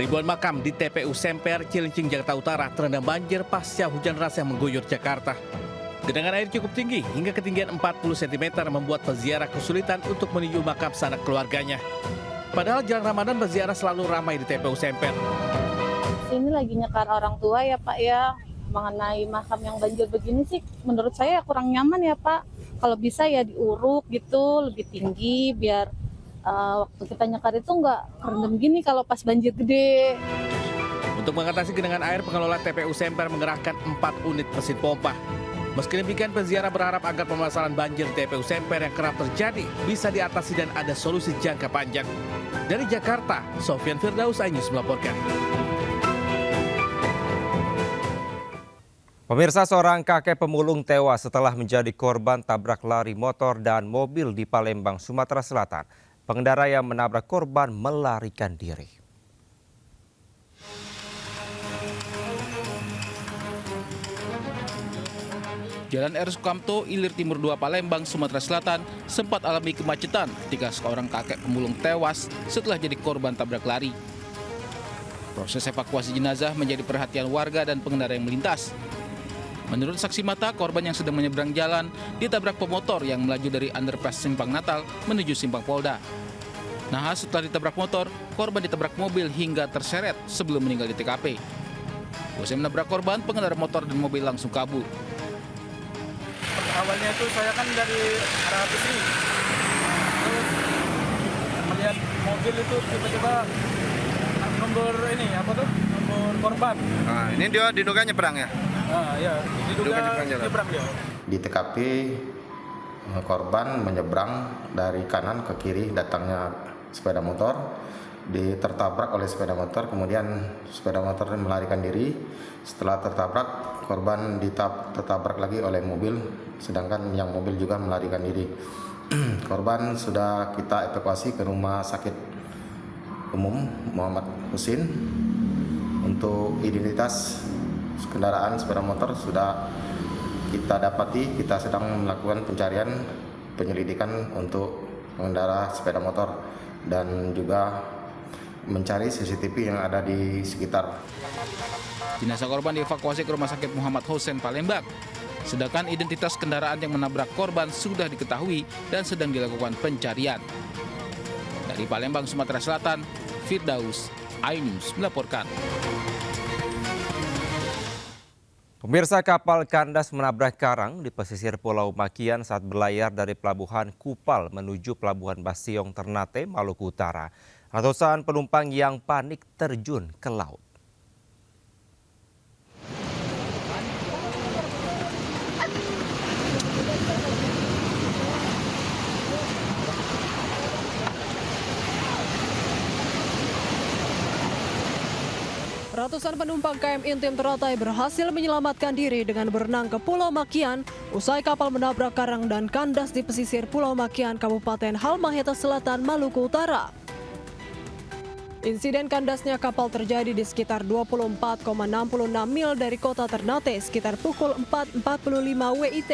Ribuan makam di TPU Semper, Cilincing, Jakarta Utara terendam banjir pasca hujan deras yang mengguyur Jakarta. Genangan air cukup tinggi hingga ketinggian 40 cm membuat peziarah kesulitan untuk menuju makam sanak keluarganya. Padahal jelang Ramadan peziarah selalu ramai di TPU Semper. Ini lagi nyekar orang tua ya Pak ya, mengenai makam yang banjir begini sih menurut saya kurang nyaman ya Pak. Kalau bisa ya diuruk gitu lebih tinggi biar waktu kita nyekar itu nggak kerendam gini kalau pas banjir gede. Untuk mengatasi genangan air, pengelola TPU Semper mengerahkan 4 unit mesin pompa. Meski demikian, peziarah berharap agar permasalahan banjir di TPU Semper yang kerap terjadi bisa diatasi dan ada solusi jangka panjang. Dari Jakarta, Sofyan Firdaus, iNews melaporkan. Pemirsa, seorang kakek pemulung tewas setelah menjadi korban tabrak lari motor dan mobil di Palembang, Sumatera Selatan. Pengendara yang menabrak korban melarikan diri. Jalan R. Sukamto, Ilir Timur 2, Palembang, Sumatera Selatan sempat alami kemacetan ketika seorang kakek pemulung tewas setelah jadi korban tabrak lari. Proses evakuasi jenazah menjadi perhatian warga dan pengendara yang melintas. Menurut saksi mata, korban yang sedang menyeberang jalan ditabrak pemotor yang melaju dari underpass Simpang Natal menuju Simpang Polda. Nah, setelah ditabrak motor, korban ditabrak mobil hingga terseret sebelum meninggal di TKP. Usai menabrak korban, pengendara motor dan mobil langsung kabur. Awalnya itu saya kan dari arah sini, terus melihat mobil itu tiba-tiba nomor korban. Nah, ini dia diduga nyebrang ya? Ya, diduga nyebrang dia. Di TKP korban menyeberang dari kanan ke kiri datangnya sepeda motor, tertabrak oleh sepeda motor, kemudian sepeda motor melarikan diri. Setelah tertabrak, korban tertabrak lagi oleh mobil, sedangkan yang mobil juga melarikan diri. Korban sudah kita evakuasi ke rumah sakit umum Muhammad Husin. Untuk identitas kendaraan sepeda motor sudah kita dapati, kita sedang melakukan penyelidikan untuk pengendara sepeda motor dan juga mencari CCTV yang ada di sekitar. Jenazah korban dievakuasi ke Rumah Sakit Muhammad Husin, Palembang. Sedangkan identitas kendaraan yang menabrak korban sudah diketahui dan sedang dilakukan pencarian. Dari Palembang, Sumatera Selatan, Firdaus, iNews melaporkan. Pemirsa, kapal kandas menabrak karang di pesisir Pulau Makian saat berlayar dari Pelabuhan Kupal menuju Pelabuhan Basiong, Ternate, Maluku Utara. Ratusan penumpang yang panik terjun ke laut. Ratusan penumpang KM Intim Ternate berhasil menyelamatkan diri dengan berenang ke Pulau Makian usai kapal menabrak karang dan kandas di pesisir Pulau Makian, Kabupaten Halmahera Selatan, Maluku Utara. Insiden kandasnya kapal terjadi di sekitar 24,66 mil dari kota Ternate sekitar pukul 4.45 WIT.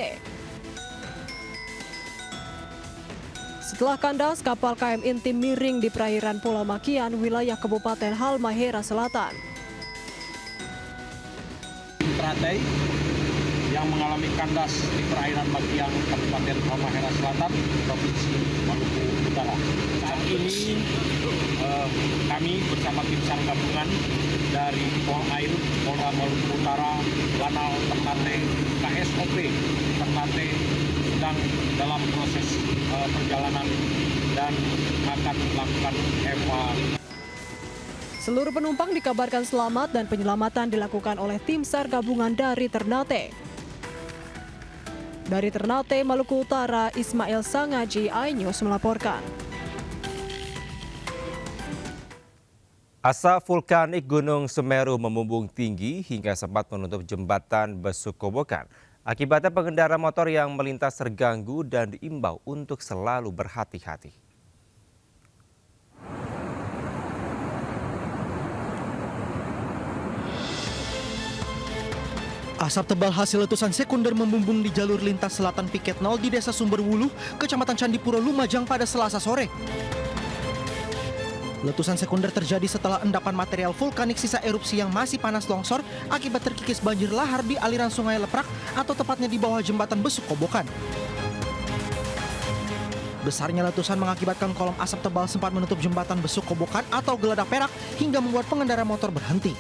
Setelah kandas, kapal KM Intim miring di perairan Pulau Makian, wilayah Kabupaten Halmahera Selatan. Ternate yang mengalami kandas di perairan Makian, Kabupaten Halmahera Selatan, Provinsi Maluku Utara. Saat ini kami bersama tim SAR gabungan dari Pol Air, Polda Maluku Utara, Lanal Ternate, KSOP Ternate sedang dalam proses perjalanan dan akan melakukan evakuasi. Seluruh penumpang dikabarkan selamat dan penyelamatan dilakukan oleh tim SAR gabungan dari Ternate. Dari Ternate, Maluku Utara, Ismail Sangaji, iNews melaporkan. Asap vulkanik Gunung Semeru memumbung tinggi hingga sempat menutup jembatan Besukobokan. Akibatnya pengendara motor yang melintas terganggu dan diimbau untuk selalu berhati-hati. Asap tebal hasil letusan sekunder membumbung di jalur lintas selatan Piket 0 di Desa Sumberwuluh, Kecamatan Candipuro, Lumajang pada Selasa sore. Letusan sekunder terjadi setelah endapan material vulkanik sisa erupsi yang masih panas longsor akibat terkikis banjir lahar di aliran sungai Leprak atau tepatnya di bawah jembatan Besuk Kobokan. Besarnya letusan mengakibatkan kolom asap tebal sempat menutup jembatan Besuk Kobokan atau Geladak Perak hingga membuat pengendara motor berhenti.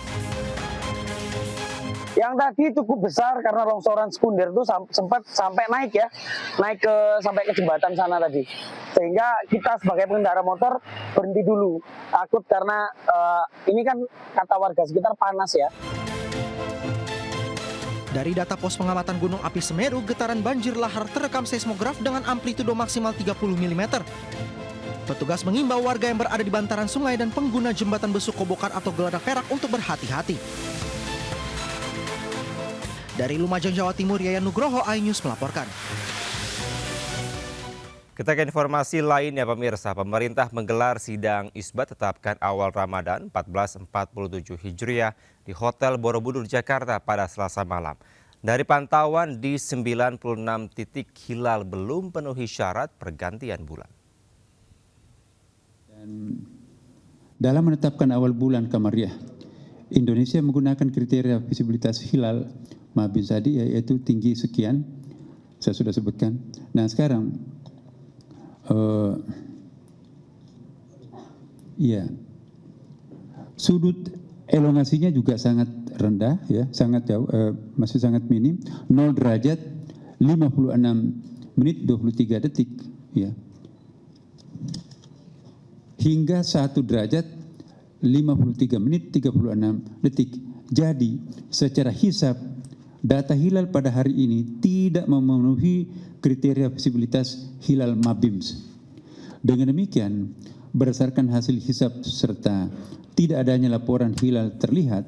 Yang tadi cukup besar karena longsoran sekunder itu sempat sampai naik sampai ke jembatan sana tadi. Sehingga kita sebagai pengendara motor berhenti dulu. Takut karena ini kan kata warga sekitar panas ya. Dari data pos pengamatan Gunung Api Semeru, getaran banjir lahar terekam seismograf dengan amplitudo maksimal 30 mm. Petugas mengimbau warga yang berada di bantaran sungai dan pengguna jembatan Besuk Kobokan atau Geladak Perak untuk berhati-hati. Dari Lumajang, Jawa Timur, Yayan Nugroho, iNews melaporkan. Kita ke informasi lainnya pemirsa, pemerintah menggelar sidang isbat tetapkan awal Ramadan 1447 Hijriah di Hotel Borobudur, Jakarta pada Selasa malam. Dari pantauan di 96 titik hilal belum penuhi syarat pergantian bulan. Dan dalam menetapkan awal bulan Kamariah, Indonesia menggunakan kriteria visibilitas hilal Mabim tadi yaitu tinggi sekian, saya sudah sebutkan. Nah sekarang, sudut elongasinya juga sangat rendah, ya, sangat jauh, masih sangat minim, 0 derajat 56 menit 23 detik, ya, hingga 1 derajat 53 menit 36 detik. Jadi secara hisab data hilal pada hari ini tidak memenuhi kriteria visibilitas hilal Mabims. Dengan demikian, berdasarkan hasil hisab serta tidak adanya laporan hilal terlihat.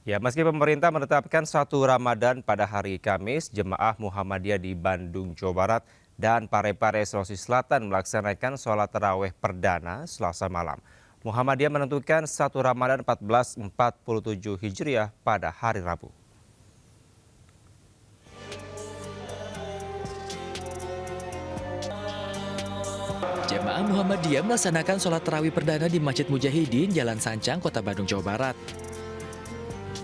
Ya, meski pemerintah menetapkan 1 Ramadan pada hari Kamis, jemaah Muhammadiyah di Bandung, Jawa Barat dan Parepare, Sulawesi Selatan melaksanakan sholat tarawih perdana Selasa malam. Muhammadiyah menentukan 1 Ramadan 1447 Hijriah pada hari Rabu. Jemaah Muhammadiyah melaksanakan sholat tarawih perdana di Masjid Mujahidin, Jalan Sancang, Kota Bandung, Jawa Barat.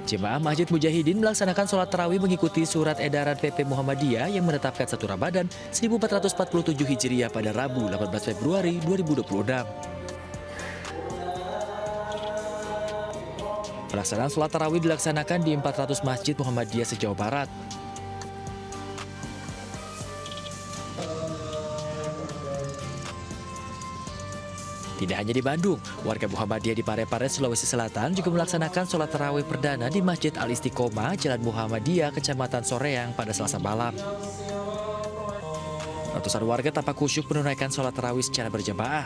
Jemaah Masjid Mujahidin melaksanakan sholat tarawih mengikuti surat edaran PP Muhammadiyah yang menetapkan 1 Ramadan 1447 Hijriah pada Rabu 18 Februari 2026. Pelaksanaan sholat tarawih dilaksanakan di 400 masjid Muhammadiyah se-Jawa Barat. Tidak hanya di Bandung, warga Muhammadiyah di Parepare, Sulawesi Selatan juga melaksanakan sholat tarawih perdana di Masjid Al-Istiqomah, Jalan Muhammadiyah, Kecamatan Soreang pada Selasa malam. Ratusan warga tanpa khusyuk menunaikan sholat tarawih secara berjamaah.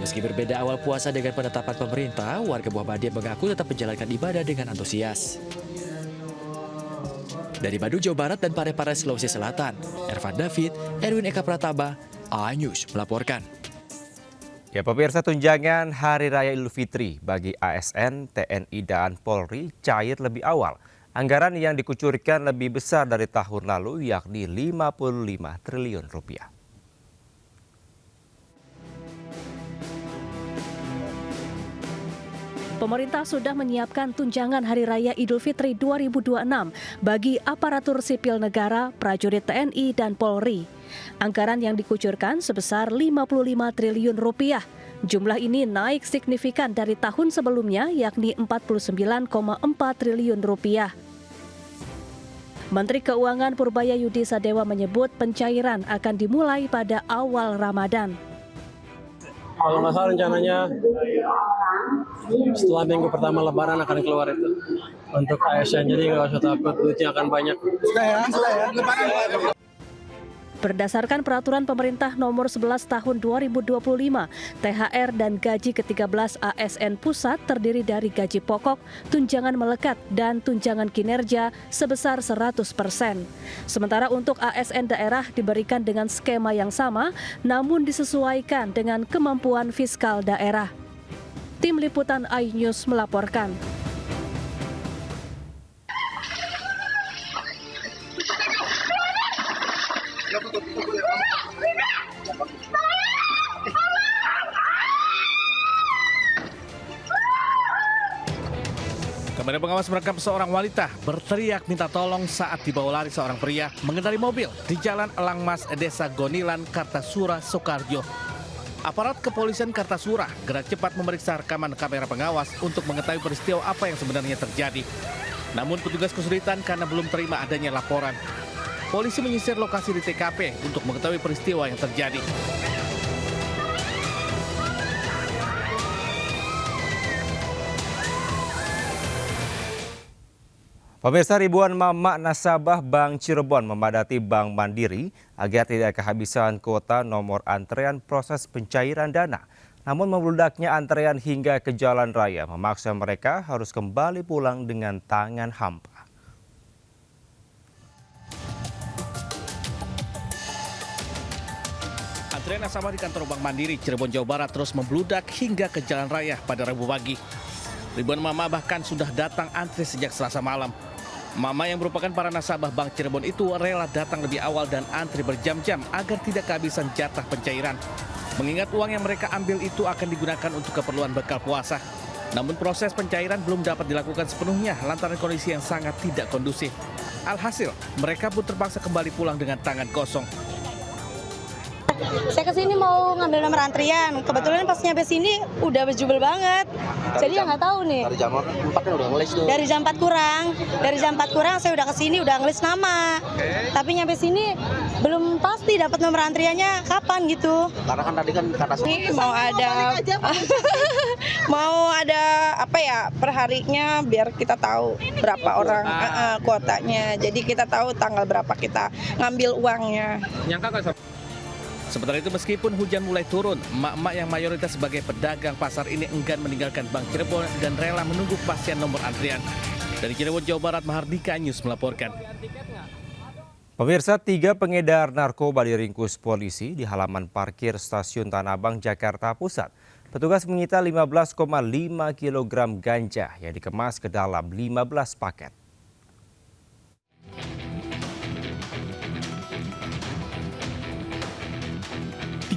Meski berbeda awal puasa dengan penetapan pemerintah, warga Muhammadiyah mengaku tetap menjalankan ibadah dengan antusias. Dari Bandung, Jawa Barat dan Parepare, Sulawesi Selatan, Ervan David, Erwin Eka Prataba, iNews melaporkan. Ya pemirsa, tunjangan Hari Raya Idul Fitri bagi ASN, TNI, dan Polri cair lebih awal. Anggaran yang dikucurkan lebih besar dari tahun lalu, yakni 55 triliun rupiah. Pemerintah sudah menyiapkan tunjangan Hari Raya Idul Fitri 2026 bagi aparatur sipil negara, prajurit TNI, dan Polri. Anggaran yang dikucurkan sebesar 55 triliun rupiah. Jumlah ini naik signifikan dari tahun sebelumnya, yakni 49,4 triliun rupiah. Menteri Keuangan Purbaya Yudi Sadewa menyebut pencairan akan dimulai pada awal Ramadan. Kalau nggak salah rencananya setelah minggu pertama Lebaran akan keluar itu untuk ASN, jadi nggak usah takut, duitnya akan banyak. Berdasarkan peraturan pemerintah nomor 11 tahun 2025, THR dan gaji ke-13 ASN pusat terdiri dari gaji pokok, tunjangan melekat, dan tunjangan kinerja sebesar 100%. Sementara untuk ASN daerah diberikan dengan skema yang sama, namun disesuaikan dengan kemampuan fiskal daerah. Tim Liputan iNews melaporkan. Kamera pengawas merekam seorang wanita berteriak minta tolong saat dibawa lari seorang pria mengendarai mobil di Jalan Elang Mas, Desa Gonilan, Kartasura, Soekarjo. Aparat kepolisian Kartasura gerak cepat memeriksa rekaman kamera pengawas untuk mengetahui peristiwa apa yang sebenarnya terjadi. Namun petugas kesulitan karena belum terima adanya laporan. Polisi menyisir lokasi di TKP untuk mengetahui peristiwa yang terjadi. Pemirsa, ribuan mama nasabah Bank Cirebon memadati Bank Mandiri agar tidak kehabisan kuota nomor antrean proses pencairan dana. Namun membludaknya antrean hingga ke jalan raya memaksa mereka harus kembali pulang dengan tangan hampa. Antrean nasabah di kantor Bank Mandiri Cirebon, Jawa Barat terus membludak hingga ke jalan raya pada Rabu pagi. Ribuan mama bahkan sudah datang antri sejak Selasa malam. Mama yang merupakan para nasabah Bank Cirebon itu rela datang lebih awal dan antri berjam-jam agar tidak kehabisan jatah pencairan. Mengingat uang yang mereka ambil itu akan digunakan untuk keperluan bekal puasa. Namun proses pencairan belum dapat dilakukan sepenuhnya lantaran kondisi yang sangat tidak kondusif. Alhasil, mereka pun terpaksa kembali pulang dengan tangan kosong. Saya kesini mau ngambil nomor antrian, kebetulan pas nyampe sini udah berjubel banget. Jadi ya nggak tahu nih. Dari jam 4 kan udah ngelis tuh. Dari jam 4 kurang saya udah kesini udah ngelis nama. Tapi nyampe sini belum pasti dapat nomor antriannya kapan gitu. Karena kan tadi kan kata ini mau ada apa ya perharinya biar kita tahu berapa orang kuotanya. Jadi kita tahu tanggal berapa kita ngambil uangnya. Sementara itu meskipun hujan mulai turun, emak-emak yang mayoritas sebagai pedagang pasar ini enggan meninggalkan Bank Cirebon dan rela menunggu kepastian nomor antrian. Dari Cirebon, Jawa Barat, Mahardika News melaporkan. Pemirsa, 3 pengedar narkoba diringkus polisi di halaman parkir Stasiun Tanah Abang, Jakarta Pusat. Petugas menyita 15,5 kg ganja yang dikemas ke dalam 15 paket.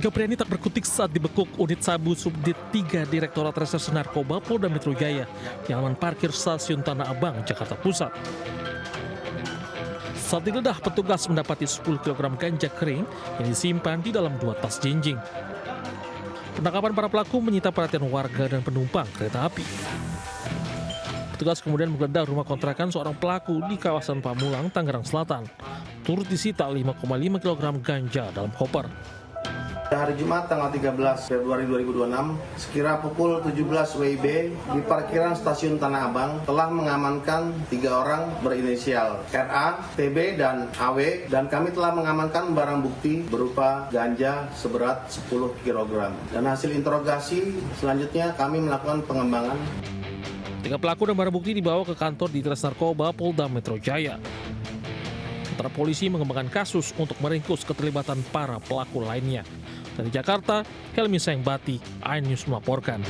Tiga pria ini tak berkutik saat dibekuk unit sabu Subdit 3 Direktorat Reserse Narkoba Polda Metro Jaya di halaman parkir Stasiun Tanah Abang, Jakarta Pusat. Saat digeledah, petugas mendapati 10 kg ganja kering yang disimpan di dalam 2 tas jinjing. Penangkapan para pelaku menyita perhatian warga dan penumpang kereta api. Petugas kemudian menggeledah rumah kontrakan seorang pelaku di kawasan Pamulang, Tangerang Selatan. Turut disita 5,5 kg ganja dalam koper. Hari Jumat tanggal 13 Februari 2026, sekira pukul 17 WIB di parkiran Stasiun Tanah Abang telah mengamankan 3 orang berinisial RA, TB, dan AW, dan kami telah mengamankan barang bukti berupa ganja seberat 10 kg. Dan hasil interogasi selanjutnya kami melakukan pengembangan. 3 pelaku dan barang bukti dibawa ke kantor di Ditres Narkoba Polda Metro Jaya. Sementara polisi mengembangkan kasus untuk meringkus keterlibatan para pelaku lainnya. Dari Jakarta, Helmi Sengbati, iNews melaporkan.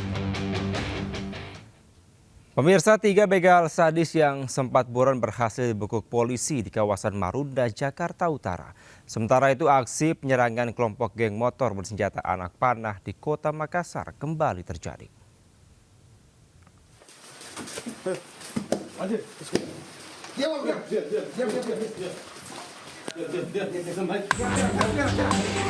Pemirsa, 3 begal sadis yang sempat buron berhasil dibekuk polisi di kawasan Marunda, Jakarta Utara. Sementara itu, aksi penyerangan kelompok geng motor bersenjata anak panah di Kota Makassar kembali terjadi.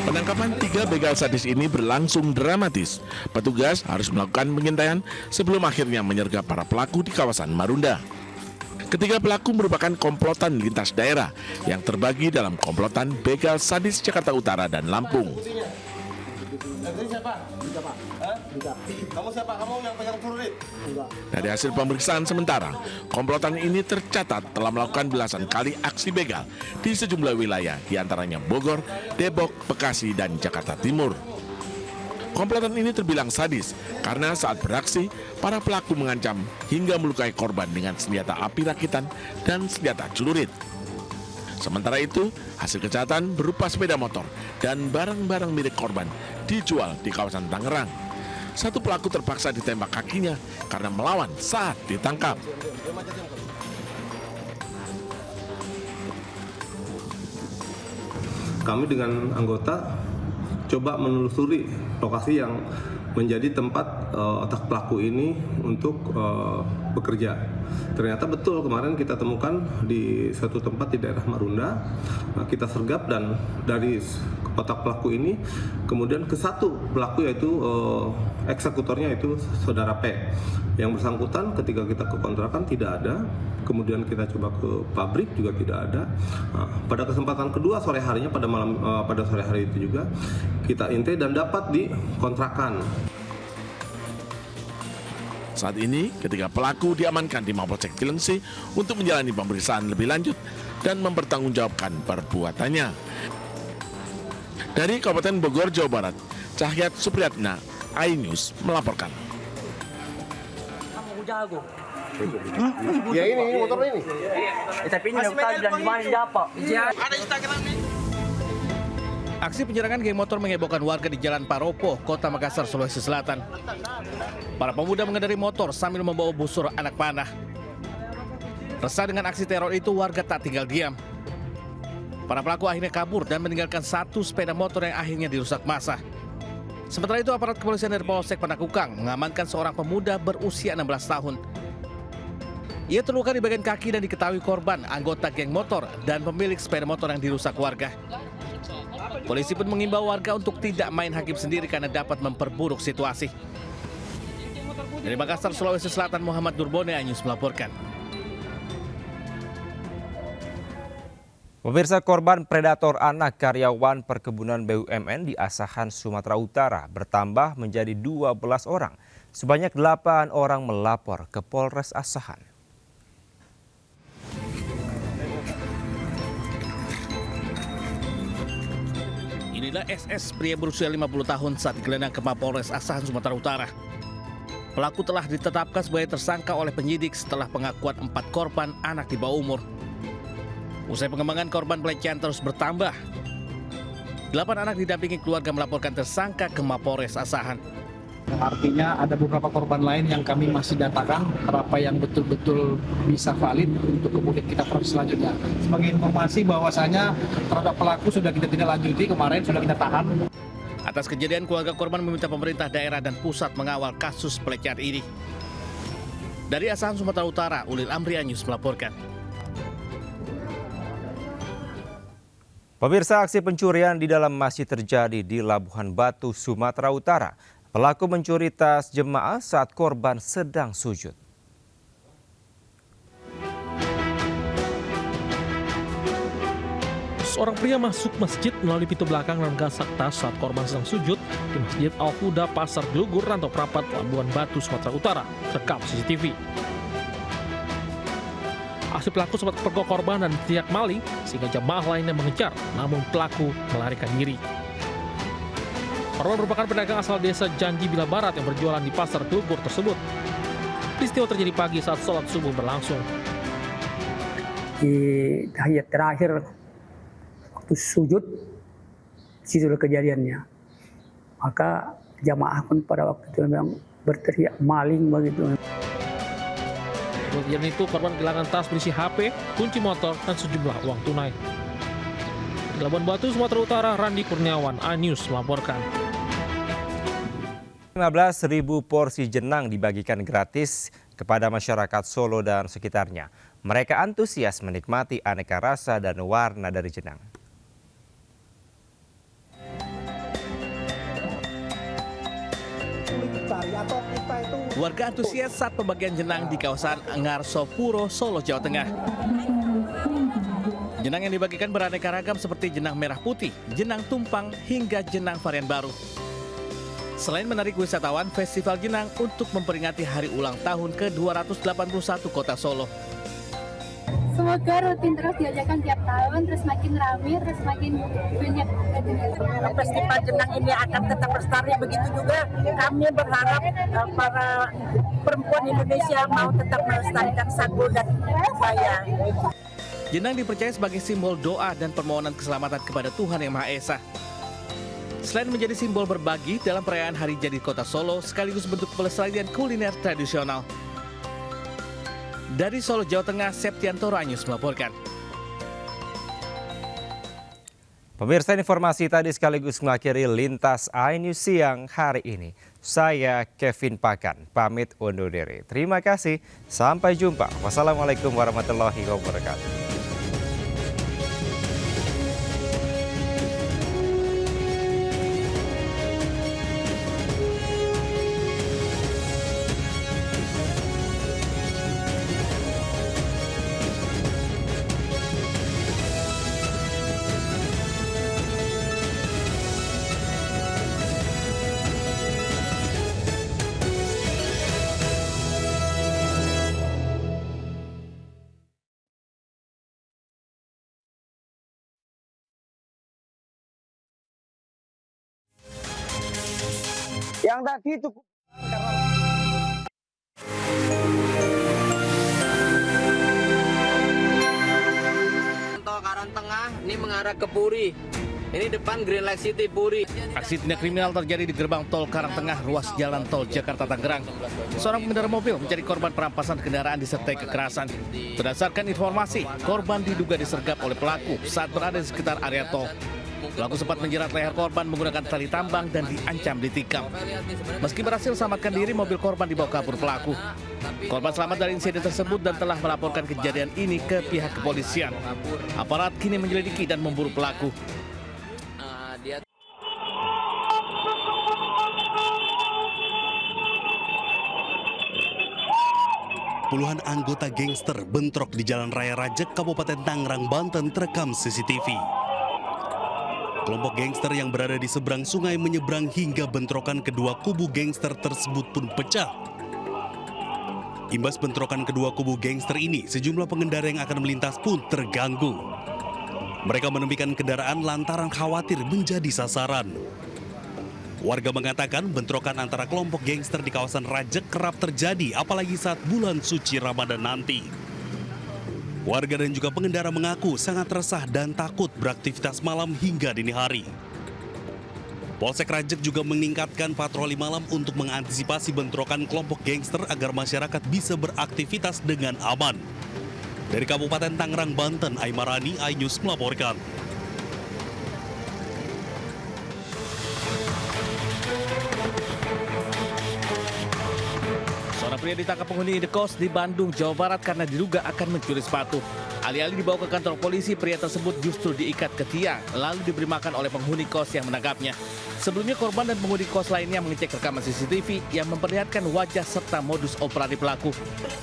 Penangkapan 3 begal sadis ini berlangsung dramatis. Petugas harus melakukan pengintaian sebelum akhirnya menyergap para pelaku di kawasan Marunda. Ketiga pelaku merupakan komplotan lintas daerah yang terbagi dalam komplotan begal sadis Jakarta Utara dan Lampung. Kamu siapa? Kamu yang pegang celurit? Dari hasil pemeriksaan sementara, komplotan ini tercatat telah melakukan belasan kali aksi begal di sejumlah wilayah, diantaranya Bogor, Depok, Bekasi, dan Jakarta Timur. Komplotan ini terbilang sadis karena saat beraksi, para pelaku mengancam hingga melukai korban dengan senjata api rakitan dan senjata celurit. Sementara itu, hasil kejahatan berupa sepeda motor dan barang-barang milik korban dijual di kawasan Tangerang. Satu pelaku terpaksa ditembak kakinya karena melawan saat ditangkap. Kami dengan anggota coba menelusuri lokasi yang menjadi tempat otak pelaku ini untuk bekerja. Ternyata betul kemarin kita temukan di suatu tempat di daerah Marunda. Nah, kita sergap dan dari otak pelaku ini kemudian ke satu pelaku yaitu eksekutornya itu saudara P. Yang bersangkutan ketika kita ke kontrakan tidak ada. Kemudian kita coba ke pabrik juga tidak ada. Nah, pada kesempatan kedua sore harinya pada sore hari itu juga kita intai dan dapat di kontrakan. Saat ini, ketiga pelaku diamankan di Mapolsek Cilengsi untuk menjalani pemeriksaan lebih lanjut dan mempertanggungjawabkan perbuatannya. Dari Kabupaten Bogor, Jawa Barat, Cahyat Supriyatna, iNews melaporkan. Ya ini motor ini. Tapi ini udah bilang di mana apa? Ada Instagram nih. Aksi penyerangan geng motor menghebohkan warga di Jalan Paropo, Kota Makassar, Sulawesi Selatan. Para pemuda mengendarai motor sambil membawa busur anak panah. Resah dengan aksi teror itu, warga tak tinggal diam. Para pelaku akhirnya kabur dan meninggalkan satu sepeda motor yang akhirnya dirusak massa. Sementara itu, aparat kepolisian dari Polsek Panakukang mengamankan seorang pemuda berusia 16 tahun. Ia terluka di bagian kaki dan diketahui korban anggota geng motor dan pemilik sepeda motor yang dirusak warga. Polisi pun mengimbau warga untuk tidak main hakim sendiri karena dapat memperburuk situasi. Dari Makassar, Sulawesi Selatan, Muhammad Nurbone, iNews melaporkan. Pemirsa, korban predator anak karyawan perkebunan BUMN di Asahan, Sumatera Utara bertambah menjadi 12 orang. Sebanyak 8 orang melapor ke Polres Asahan. Inilah SS, pria berusia 50 tahun saat digelandang ke Mapolres Asahan, Sumatera Utara. Pelaku telah ditetapkan sebagai tersangka oleh penyidik setelah pengakuan 4 korban anak di bawah umur. Usai pengembangan, korban pelecehan terus bertambah. 8 anak didampingi keluarga melaporkan tersangka ke Mapolres Asahan. Artinya ada beberapa korban lain yang kami masih datakan, berapa yang betul-betul bisa valid untuk kemudian kita proses selanjutnya. Sebagai informasi bahwasanya terhadap pelaku sudah kita tindak lanjuti, kemarin sudah kita tahan. Atas kejadian, keluarga korban meminta pemerintah daerah dan pusat mengawal kasus pelecehan ini. Dari Asahan, Sumatera Utara, Ulil Amri, iNews melaporkan. Pemirsa, aksi pencurian di dalam masjid terjadi di Labuhan Batu, Sumatera Utara. Pelaku mencuri tas jemaah saat korban sedang sujud. Seorang pria masuk masjid melalui pintu belakang dan gasak tas saat korban sedang sujud di Masjid Al-Huda, Pasar Gelugur, Rantau Prapat, Labuhan Batu, Sumatera Utara, rekam CCTV. Aksi pelaku sempat pergok korban dan teriak maling sehingga jemaah lainnya mengejar, namun pelaku melarikan diri. Korban merupakan pedagang asal desa Janji Bila Barat yang berjualan di Pasar Gelugur tersebut. Peristiwa terjadi pagi saat sholat subuh berlangsung. Di tahiyat terakhir waktu sujud, situlah kejadiannya. Maka jamaah pun pada waktu itu memang berteriak maling begitu. Kemudian itu korban kehilangan tas berisi HP, kunci motor, dan sejumlah uang tunai. Di Labuan Batu, Sumatera Utara, Randi Kurniawan, iNews melaporkan. 15.000 porsi jenang dibagikan gratis kepada masyarakat Solo dan sekitarnya. Mereka antusias menikmati aneka rasa dan warna dari jenang. Warga antusias saat pembagian jenang di kawasan Ngarso Puro, Solo, Jawa Tengah. Jenang yang dibagikan beraneka ragam seperti jenang merah putih, jenang tumpang, hingga jenang varian baru. Selain menarik wisatawan, Festival Jenang untuk memperingati hari ulang tahun ke-281 Kota Solo. Semoga rutin terus diadakan tiap tahun, terus makin ramai, terus makin banyak. Festival Jenang ini akan tetap lestari, begitu juga kami berharap para perempuan Indonesia mau tetap melestarikan sagu dan kebaya. Jenang dipercaya sebagai simbol doa dan permohonan keselamatan kepada Tuhan Yang Maha Esa. Selain menjadi simbol berbagi dalam perayaan Hari Jadi Kota Solo, sekaligus bentuk pelestarian kuliner tradisional. Dari Solo, Jawa Tengah, Septiantoro, iNews melaporkan. Pemirsa, informasi tadi sekaligus mengakhiri Lintas iNews siang hari ini. Saya Kevin Pakan, pamit undur diri. Terima kasih, sampai jumpa. Wassalamualaikum warahmatullahi wabarakatuh. Yang tadi cukup Tol Karang Tengah ini mengarah ke Puri. Ini depan Green Light City Puri. Aksi tindak kriminal terjadi di gerbang tol Karang Tengah, ruas jalan tol Jakarta-Tangerang. Seorang pengendara mobil menjadi korban perampasan kendaraan disertai kekerasan. Berdasarkan informasi, korban diduga disergap oleh pelaku saat berada di sekitar area tol. Pelaku sempat menjerat leher korban menggunakan tali tambang dan diancam ditikam. Meski berhasil selamatkan diri, mobil korban dibawa kabur pelaku. Korban selamat dari insiden tersebut dan telah melaporkan kejadian ini ke pihak kepolisian. Aparat kini menyelidiki dan memburu pelaku. Puluhan anggota gangster bentrok di Jalan Raya Rajek, Kabupaten Tangerang, Banten terekam CCTV. Kelompok gangster yang berada di seberang sungai menyeberang hingga bentrokan kedua kubu gangster tersebut pun pecah. Imbas bentrokan kedua kubu gangster ini, sejumlah pengendara yang akan melintas pun terganggu. Mereka menepikan kendaraan lantaran khawatir menjadi sasaran. Warga mengatakan bentrokan antara kelompok gangster di kawasan Rajek kerap terjadi, apalagi saat bulan suci Ramadan nanti. Warga dan juga pengendara mengaku sangat resah dan takut beraktivitas malam hingga dini hari. Polsek Rajek juga meningkatkan patroli malam untuk mengantisipasi bentrokan kelompok gangster agar masyarakat bisa beraktivitas dengan aman. Dari Kabupaten Tangerang, Banten, Aimarani, iNews melaporkan. Seorang pria ditangkap penghuni indekos di Bandung, Jawa Barat karena diduga akan mencuri sepatu. Alih-alih dibawa ke kantor polisi, pria tersebut justru diikat ke tiang, lalu diberi makan oleh penghuni kos yang menangkapnya. Sebelumnya korban dan penghuni kos lainnya mengecek rekaman CCTV yang memperlihatkan wajah serta modus operandi pelaku.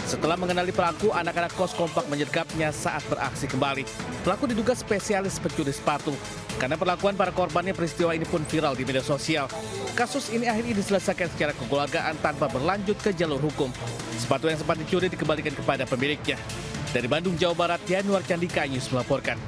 Setelah mengenali pelaku, anak-anak kos kompak menyergapnya saat beraksi kembali. Pelaku diduga spesialis pencuri sepatu. Karena perlakuan para korbannya, peristiwa ini pun viral di media sosial. Kasus ini akhirnya diselesaikan secara kekeluargaan tanpa berlanjut ke jalur hukum. Sepatu yang sempat dicuri dikembalikan kepada pemiliknya. Dari Bandung, Jawa Barat, Yanuar Candika, iNews melaporkan.